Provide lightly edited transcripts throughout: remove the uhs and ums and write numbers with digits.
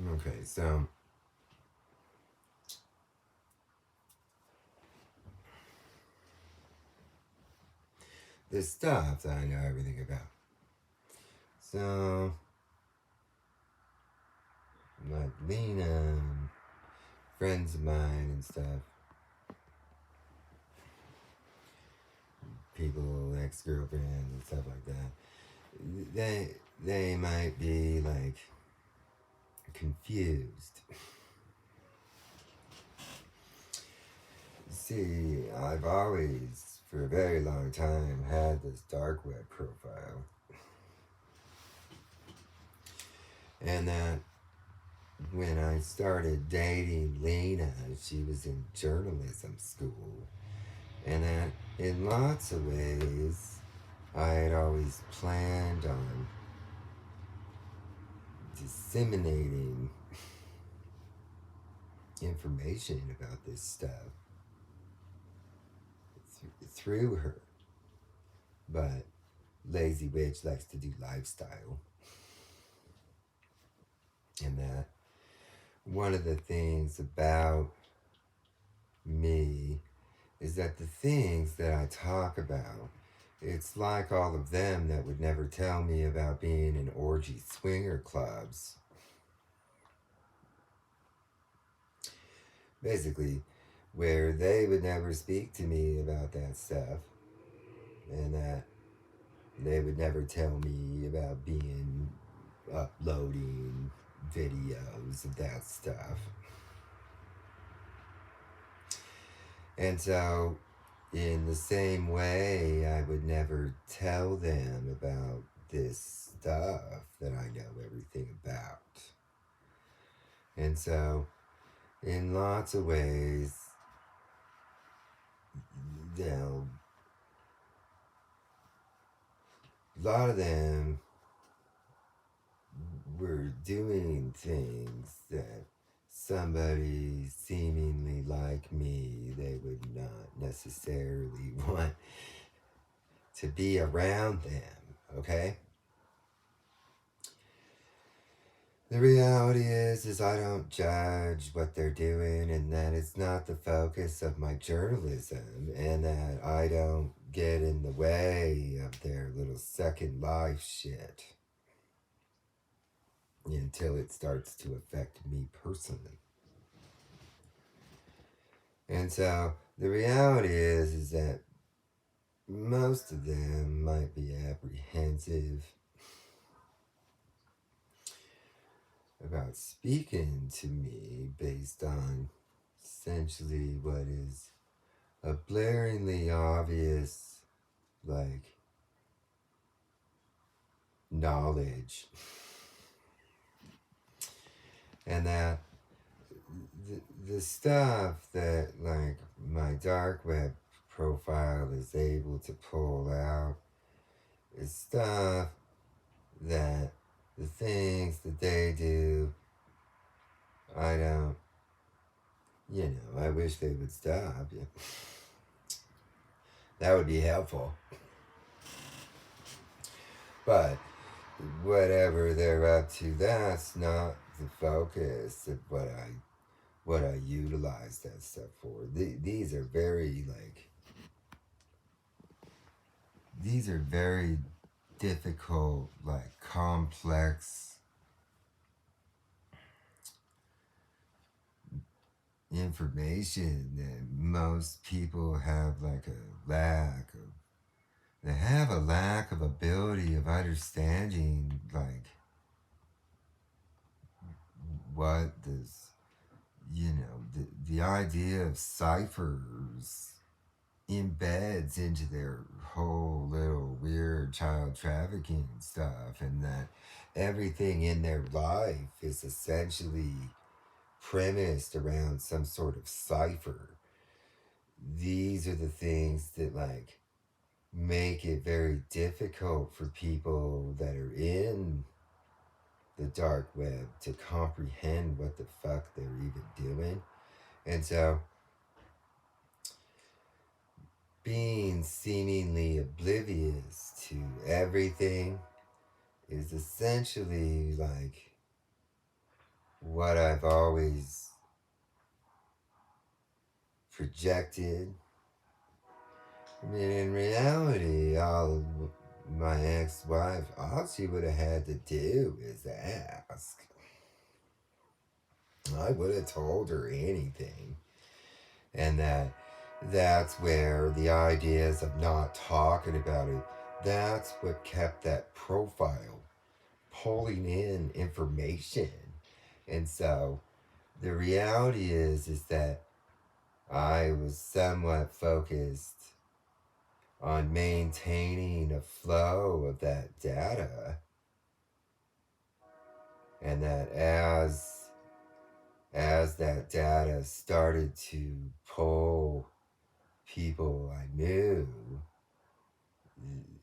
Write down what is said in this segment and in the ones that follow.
Okay, so there's stuff that I know everything about. So, like LINA and friends of mine and stuff, people, ex-girlfriends and stuff like that, they might be like confused. See, I've always, for a very long time, had this dark web profile. And that when I started dating Lena, she was in journalism school. And that in lots of ways, I had always planned on disseminating information about this stuff through her. But Lazy Witch likes to do lifestyle. And that one of the things about me is that the things that I talk about, it's like all of them that would never tell me about being in orgy swinger clubs. Basically, where they would never speak to me about that stuff, and that they would never tell me about being uploading videos of that stuff. And so, in the same way, I would never tell them about this stuff that I know everything about. And so, in lots of ways, you know, a lot of them were doing things that somebody seemingly like me, they would not necessarily want to be around them, okay? The reality is I don't judge what they're doing, and that it's not the focus of my journalism, and that I don't get in the way of their little second life shit until it starts to affect me personally. And so the reality is that most of them might be apprehensive about speaking to me based on essentially what is a blaringly obvious, like, knowledge. And that the stuff that, like, my dark web profile is able to pull out is stuff that the things that they do, I don't, I wish they would stop. That would be helpful. But whatever they're up to, that's not the focus of what I utilize that stuff for. These are very difficult, like, complex information that most people have like a lack of. They have a lack of ability of understanding, like, what this, the idea of ciphers embeds into their whole little weird child trafficking stuff, and that everything in their life is essentially premised around some sort of cipher. These are the things that, like, make it very difficult for people that are in the dark web to comprehend what the fuck they're even doing. And so being seemingly oblivious to everything is essentially like what I've always projected. I mean, in reality, my ex-wife, all she would have had to do is ask. I would have told her anything. And that's where the ideas of not talking about it, that's what kept that profile pulling in information. And so the reality is that I was somewhat focused on maintaining a flow of that data, and that as that data started to pull people I knew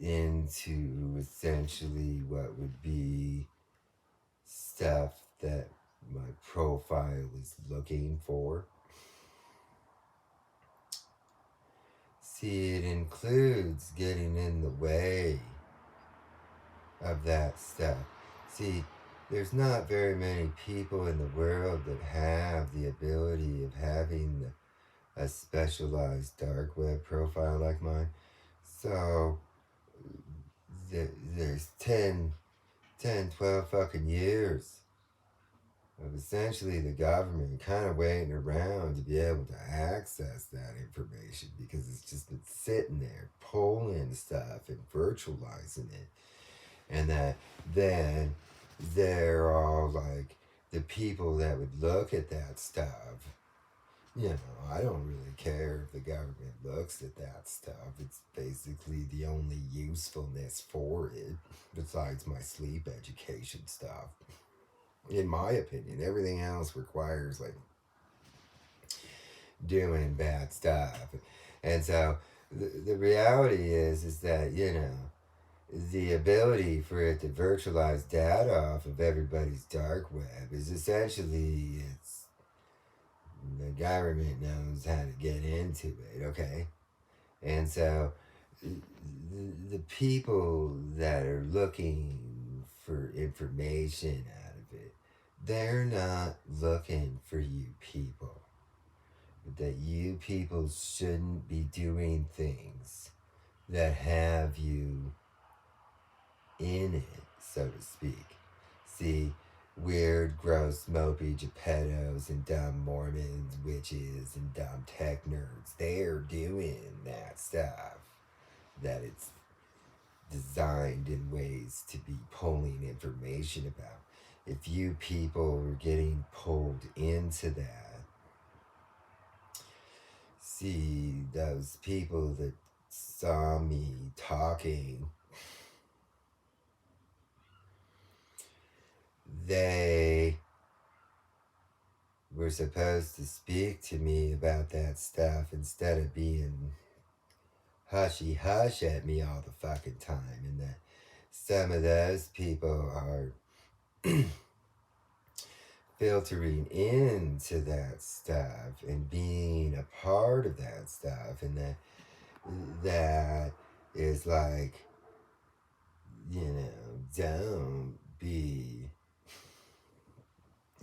into essentially what would be stuff that my profile is looking for. See, it includes getting in the way of that stuff. See, there's not very many people in the world that have the ability of having a specialized dark web profile like mine. So there's 12 fucking years of essentially the government kind of waiting around to be able to access that information because it's just been sitting there pulling stuff and virtualizing it. And that then they're all like the people that would look at that stuff. You know, I don't really care if the government looks at that stuff. It's basically the only usefulness for it, besides my sleep education stuff. In my opinion, everything else requires like doing bad stuff. And so the reality is that, you know, the ability for it to virtualize data off of everybody's dark web is essentially it's the government knows how to get into it, okay? And so the people that are looking for information out of it, they're not looking for you people. That you people shouldn't be doing things that have you in it, so to speak. See, weird, gross, mopey Geppettos and dumb Mormons, witches, and dumb tech nerds, they're doing that stuff. That it's designed in ways to be pulling information about. If you people are getting pulled into that, see, those people that saw me talking, they were supposed to speak to me about that stuff instead of being hushy hush at me all the fucking time. And that some of those people are filtering into that stuff and being a part of that stuff. And that is like, you know, don't be.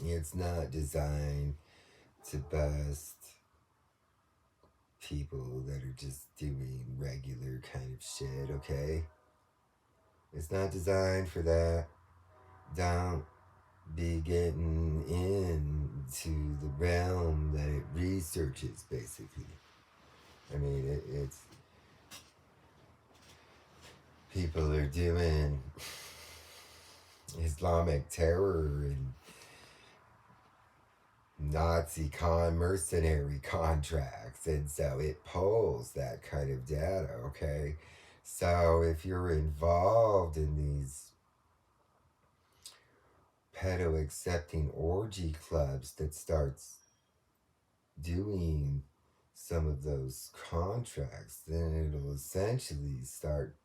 It's not designed to bust people that are just doing regular kind of shit, okay? It's not designed for that. Don't be getting into the realm that it researches, basically. I mean, it's people are doing Islamic terror and Nazi mercenary contracts, and so it pulls that kind of data, okay? So if you're involved in these pedo accepting orgy clubs that starts doing some of those contracts, then it'll essentially start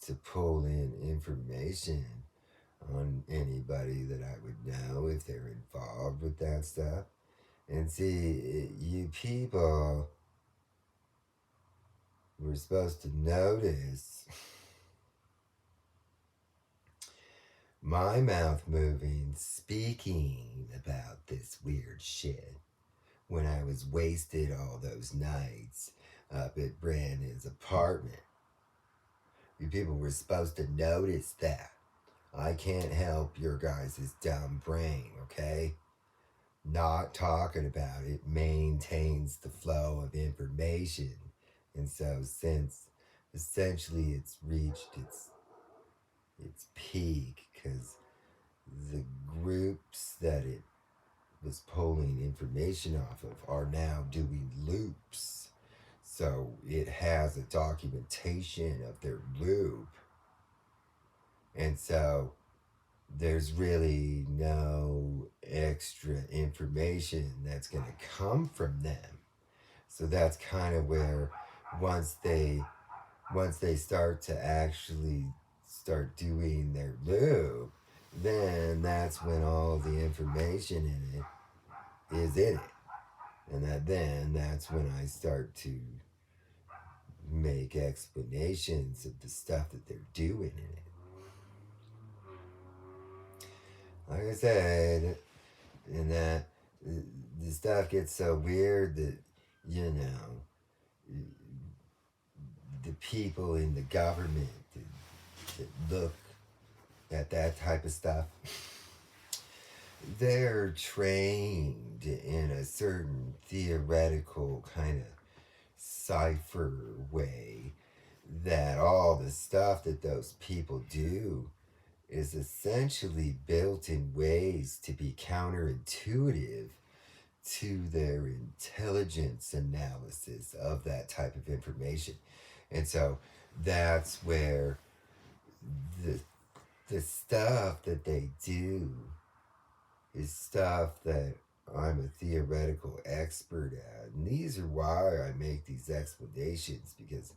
to pull in information on anybody that I would know if they're involved with that stuff. And see, you people we're supposed to notice my mouth moving, speaking about this weird shit when I was wasted all those nights up at Brandon's apartment. You people were supposed to notice that. I can't help your guys' dumb brain, okay? Not talking about it maintains the flow of information. And so, since essentially it's reached its peak, because the groups that it was pulling information off of are now doing loops. So it has a documentation of their loop. And so there's really no extra information that's going to come from them. So that's kind of where once they start to actually start doing their loop, then that's when all the information in it is in it. And that's when I start to make explanations of the stuff that they're doing in it. Like I said, and that the stuff gets so weird that, you know, the people in the government that look at that type of stuff, they're trained in a certain theoretical kind of cipher way that all the stuff that those people do is essentially built in ways to be counterintuitive to their intelligence analysis of that type of information. And so that's where the the stuff that they do is stuff that I'm a theoretical expert at. And these are why I make these explanations, because,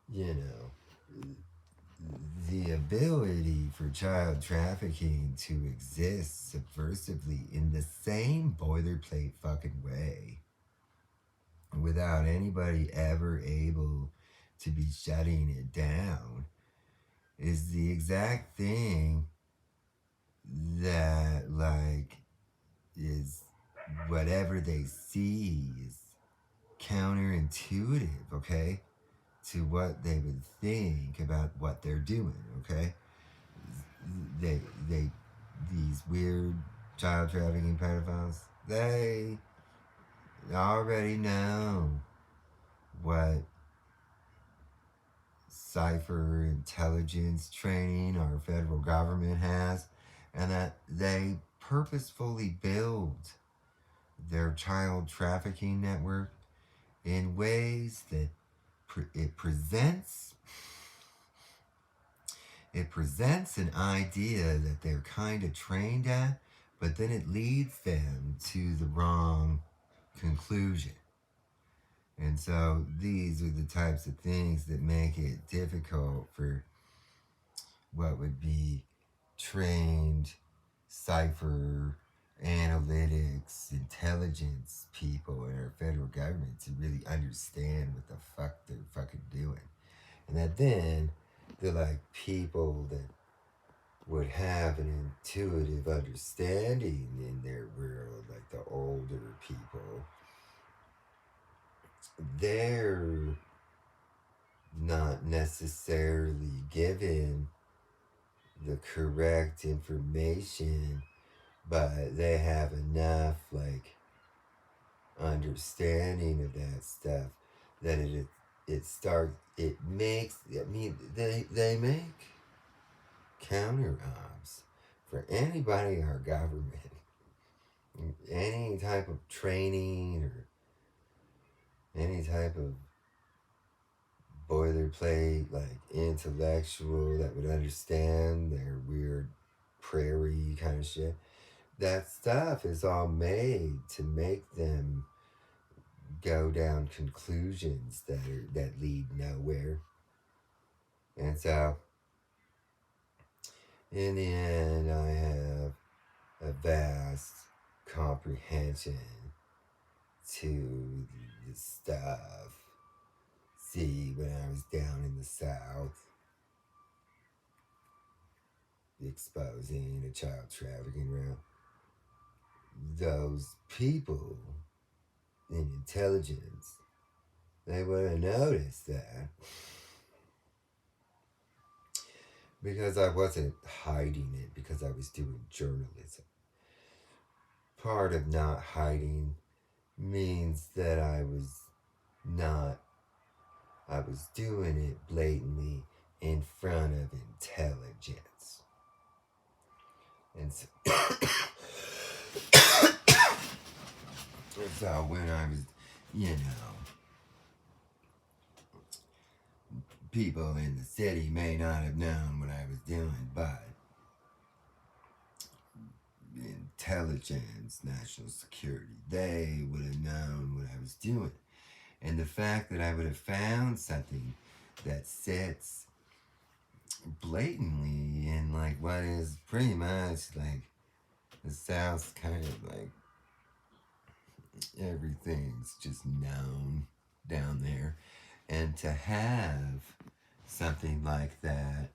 you know, the ability for child trafficking to exist subversively in the same boilerplate fucking way without anybody ever able to be shutting it down is the exact thing that, like, is whatever they see is counterintuitive, okay, to what they would think about what they're doing, okay? They these weird child trafficking pedophiles, they already know what cipher intelligence training our federal government has, and that they purposefully build their child trafficking network in ways that it presents an idea that they're kind of trained at, but then it leads them to the wrong conclusion. And so these are the types of things that make it difficult for what would be trained cipher analytics intelligence people in our federal government to really understand what the fuck they're fucking doing. And that then they're like people that would have an intuitive understanding in their world, like the older people, they're not necessarily given the correct information, but they have enough, like, understanding of that stuff that it makes, I mean, they make counter ops for anybody in our government, any type of training or any type of boilerplate, like intellectual that would understand their weird prairie kind of shit. That stuff is all made to make them go down conclusions that lead nowhere. And so in the end, I have a vast comprehension to the stuff see when I was down in the South exposing a child trafficking route. Those people in intelligence, they would have noticed that because I wasn't hiding it because I was doing journalism. Part of not hiding means that not, I was doing it blatantly in front of intelligence. And so, so when I was, you know, people in the city may not have known what I was doing, but intelligence, national security, they would have known what I was doing. And the fact that I would have found something that sits blatantly in like what is pretty much like the South, kind of like everything's just known down there. And to have something like that,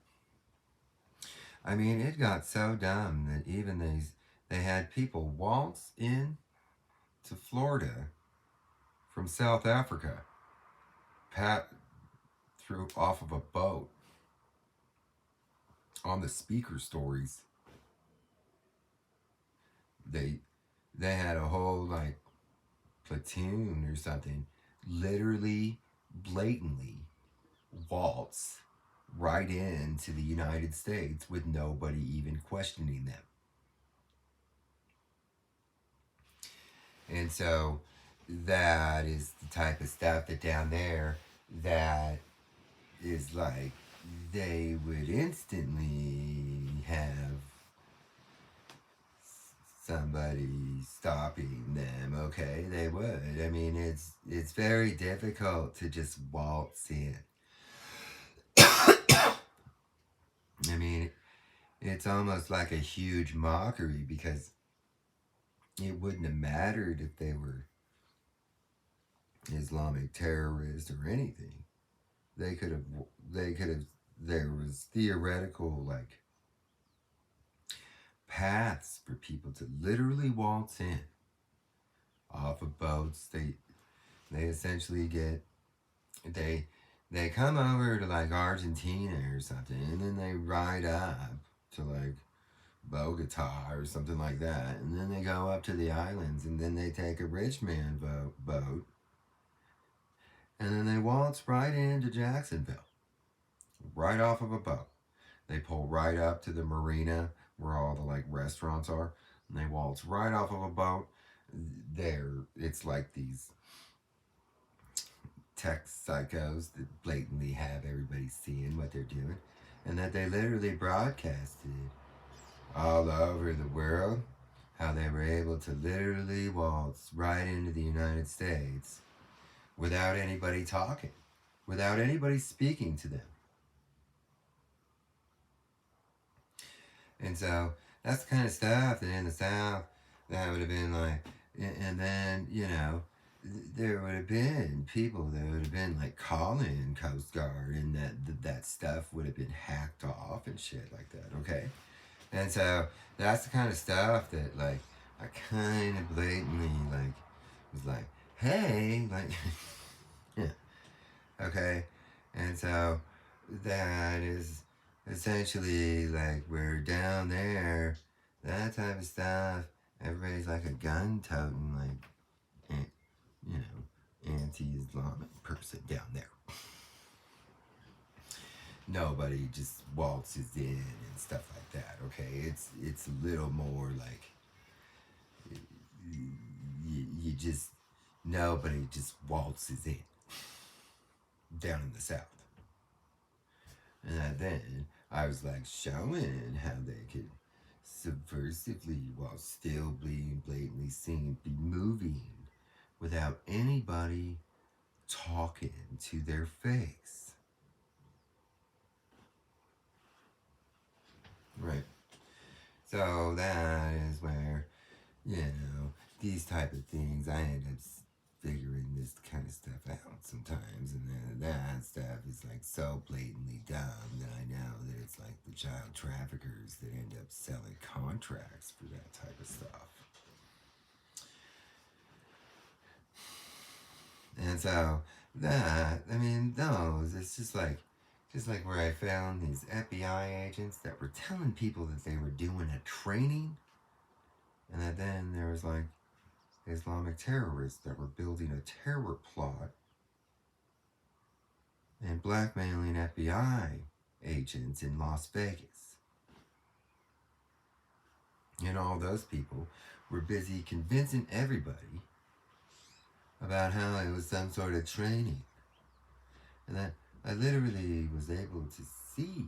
I mean, it got so dumb that even they had people waltz in to Florida from South Africa, through off of a boat on the speaker stories. They they had a whole like platoon or something, literally, blatantly waltz right into the United States with nobody even questioning them. And so that is the type of stuff that down there that is like they would instantly have somebody stopping them. Okay, they would. I mean, it's very difficult to just waltz in. I mean, it's almost like a huge mockery because it wouldn't have mattered if they were Islamic terrorists or anything. They could have, they could have, there was theoretical, like, paths for people to literally waltz in off of boats. They essentially get, they, they come over to, like, Argentina or something, and then they ride up to, like, Bogota or something like that, and then they go up to the islands, and then they take a rich man boat, and then they waltz right into Jacksonville, right off of a boat. They pull right up to the marina where all the like restaurants are, and they waltz right off of a boat. It's like these tech psychos that blatantly have everybody seeing what they're doing, and that they literally broadcasted all over the world how they were able to literally waltz right into the United States without anybody talking, without anybody speaking to them. And so that's the kind of stuff that in the South that would have been like, and then, you know, there would have been people that would have been like calling Coast Guard, and that stuff would have been hacked off and shit like that, okay? And so that's the kind of stuff that like I kind of blatantly like was like, hey, like, yeah, okay? And so that is essentially like we're down there, that type of stuff. Everybody's like a gun toting, like, you know, anti-Islamic person down there. Nobody just waltzes in and stuff like that. Okay, it's a little more like you just nobody just waltzes in down in the South. And then I was like showing how they could subversively, while still being blatantly seen, be moving without anybody talking to their face. Right. So that is where, you know, these type of things I end up figuring this kind of stuff out sometimes, and then that stuff is like so blatantly dumb that I know that it's like the child traffickers that end up selling contracts for that type of stuff. And so those, it's just like where I found these FBI agents that were telling people that they were doing a training, and that then there was like Islamic terrorists that were building a terror plot and blackmailing FBI agents in Las Vegas. And all those people were busy convincing everybody about how it was some sort of training. And that I literally was able to see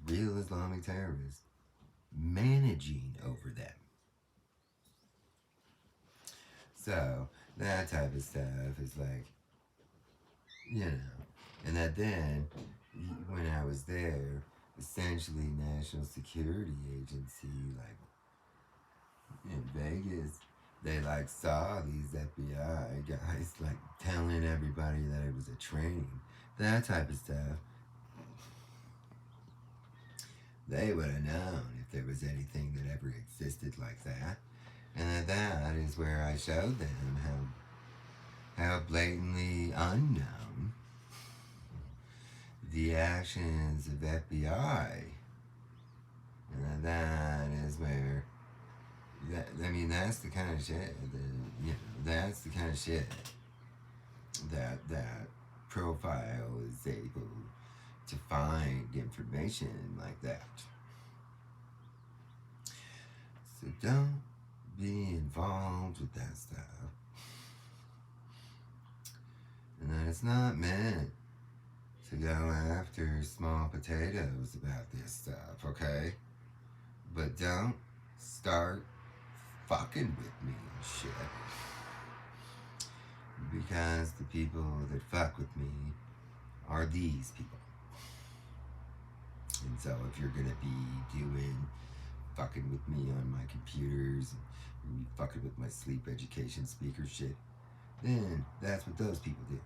real Islamic terrorists managing over them. So that type of stuff is like, and that then, when I was there, essentially National Security Agency, like in Vegas, they like saw these FBI guys like telling everybody that it was a training, that type of stuff. They would have known if there was anything that ever existed like that. And that is where I showed them how blatantly unknown the actions of FBI. And that is where, that's the kind of shit that's the kind of shit that profile is able to find information like that. So don't be involved with that stuff. And that it's not meant to go after small potatoes about this stuff, okay? But don't start fucking with me and shit. Because the people that fuck with me are these people. And so if you're gonna be doing fucking with me on my computers and you fucking with my sleep education speaker shit, then that's what those people do.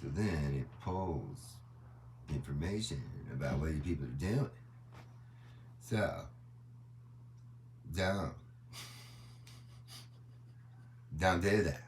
So then it pulls information about what you people are doing. So don't do that.